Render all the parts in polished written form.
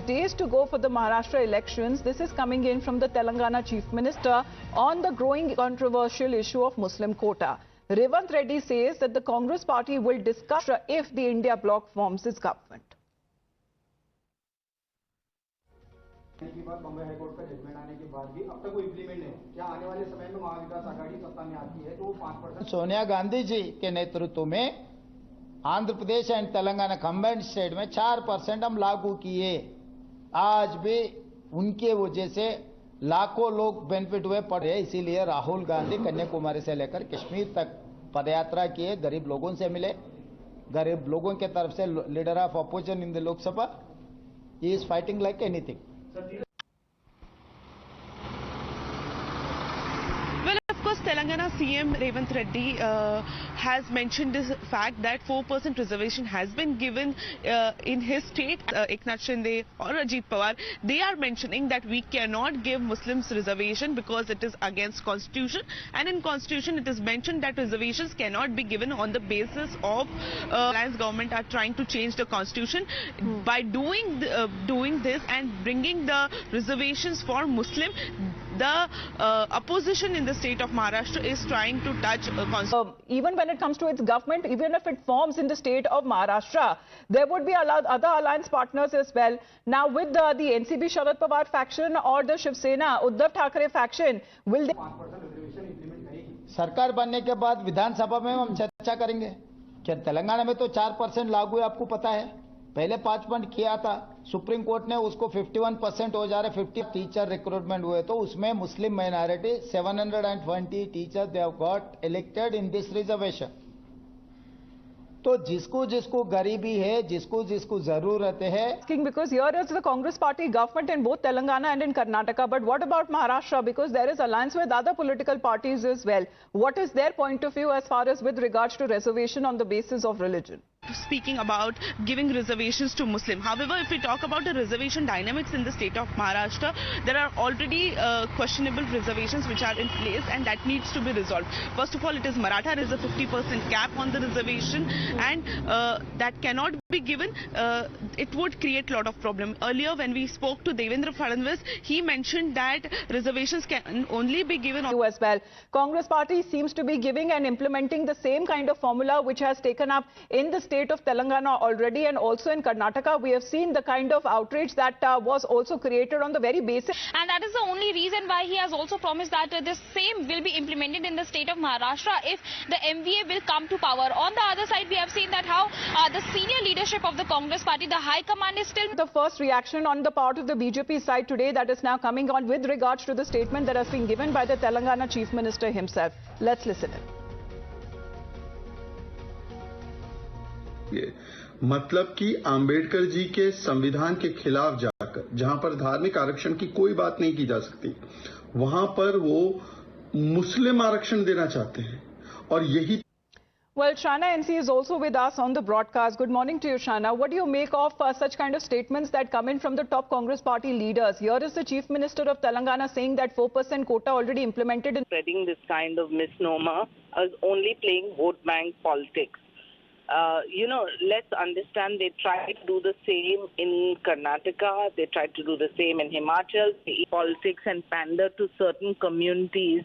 days to go for the Maharashtra elections. This is coming in from the Telangana Chief Minister on the growing controversial issue of Muslim quota. Revant Reddy says that the Congress party will discuss if the India bloc forms its government. की बात Bombay high court का judgement आने के बाद भी अब तक वो इम्प्लीमेंट नहीं हो, क्या आने वाले समय में महाविकास आघाड़ी सत्ता में आती है तो 5%? सोनिया गांधी जी के नेतृत्व में Andhra Pradesh and Telangana combined state में 4% हम लागू किए। आज भी उनके वजह से लाखों लोग बेनिफिट हुए पड़े। इसीलिए राहुल गांधी कन्याकुमारी से लेकर कश्मीर तक पदयात्रा किए, गरीब लोगों से मिले। गरीब लोगों के तरफ से leader of opposition in the Lok Sabha is fighting like anything. Well, of course, Telangana CM Revant Reddy has mentioned this fact that 4% reservation has been given in his state. Eknath Shinde or Ajit Pawar, they are mentioning that we cannot give Muslims reservation because it is against constitution, and in constitution it is mentioned that reservations cannot be given on the basis of alliance government are trying to change the constitution by doing this and bringing the reservations for Muslim. The opposition in the state of Maharashtra is trying to touch even when it comes to its government, even if it forms in the state of Maharashtra, there would be other alliance partners as well. Now with the NCP Sharad Pawar faction or the Shiv Sena Uddhav Thackeray faction, will they 5% reservation implement करेगी? सरकार बनने के बाद विधानसभा में हम चर्चा करेंगे। क्या तेलंगाना में तो 4% लागू है, आपको पता है। पहले 5% किया था, सुप्रीम कोर्ट ने उसको 51% हो जा रहे। 50 टीचर रिक्रूटमेंट हुए तो उसमें मुस्लिम minority 720 teacher they have got elected in this reservation. तो जिसको जिसको गरीबी है, जिसको जिसको जरूरत है। Because here is the Congress party government in both Telangana and in Karnataka, but what about Maharashtra? Because there is alliance with other political parties as well. What is their point of view as far as with regards to reservation on the basis of religion? Speaking about giving reservations to Muslim. However, if we talk about the reservation dynamics in the state of Maharashtra, there are already questionable reservations which are in place, and that needs to be resolved. First of all, it is Maratha. There is a 50% cap on the reservation, and that cannot be given. It would create a lot of problem. Earlier, when we spoke to Devendra Fadnavis, he mentioned that reservations can only be given as well. Congress party seems to be giving and implementing the same kind of formula which has taken up in the state of Telangana already, and also in Karnataka. We have seen the kind of outrage that was also created on the very basis. And that is the only reason why he has also promised that this same will be implemented in the state of Maharashtra if the MVA will come to power. On the other side, we have seen that how the senior leadership of the Congress party, the high command is still... The first reaction on the part of the BJP side today that is now coming on with regards to the statement that has been given by the Telangana Chief Minister himself. Let's listen in. मतलब कि आंबेडकर जी के संविधान के खिलाफ जाकर, जहां पर धार्मिक आरक्षण की कोई बात नहीं की जा सकती, वहां पर वो मुस्लिम आरक्षण देना चाहते हैं, और यही... Well, Shana NC is also with us on the broadcast. Good morning to you, Shana. What do you make of such kind of statements that come in from the top Congress party leaders? Here is the Chief Minister of Telangana saying that 4% quota already implemented. Spreading this kind of misnomer is only playing vote bank politics. Let's understand they tried to do the same in Karnataka, they tried to do the same in Himachal, politics and pander to certain communities.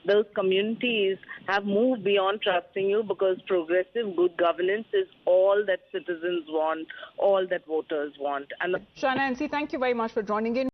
Those communities have moved beyond trusting you because progressive good governance is all that citizens want, all that voters want. And Shana NC, thank you very much for joining in.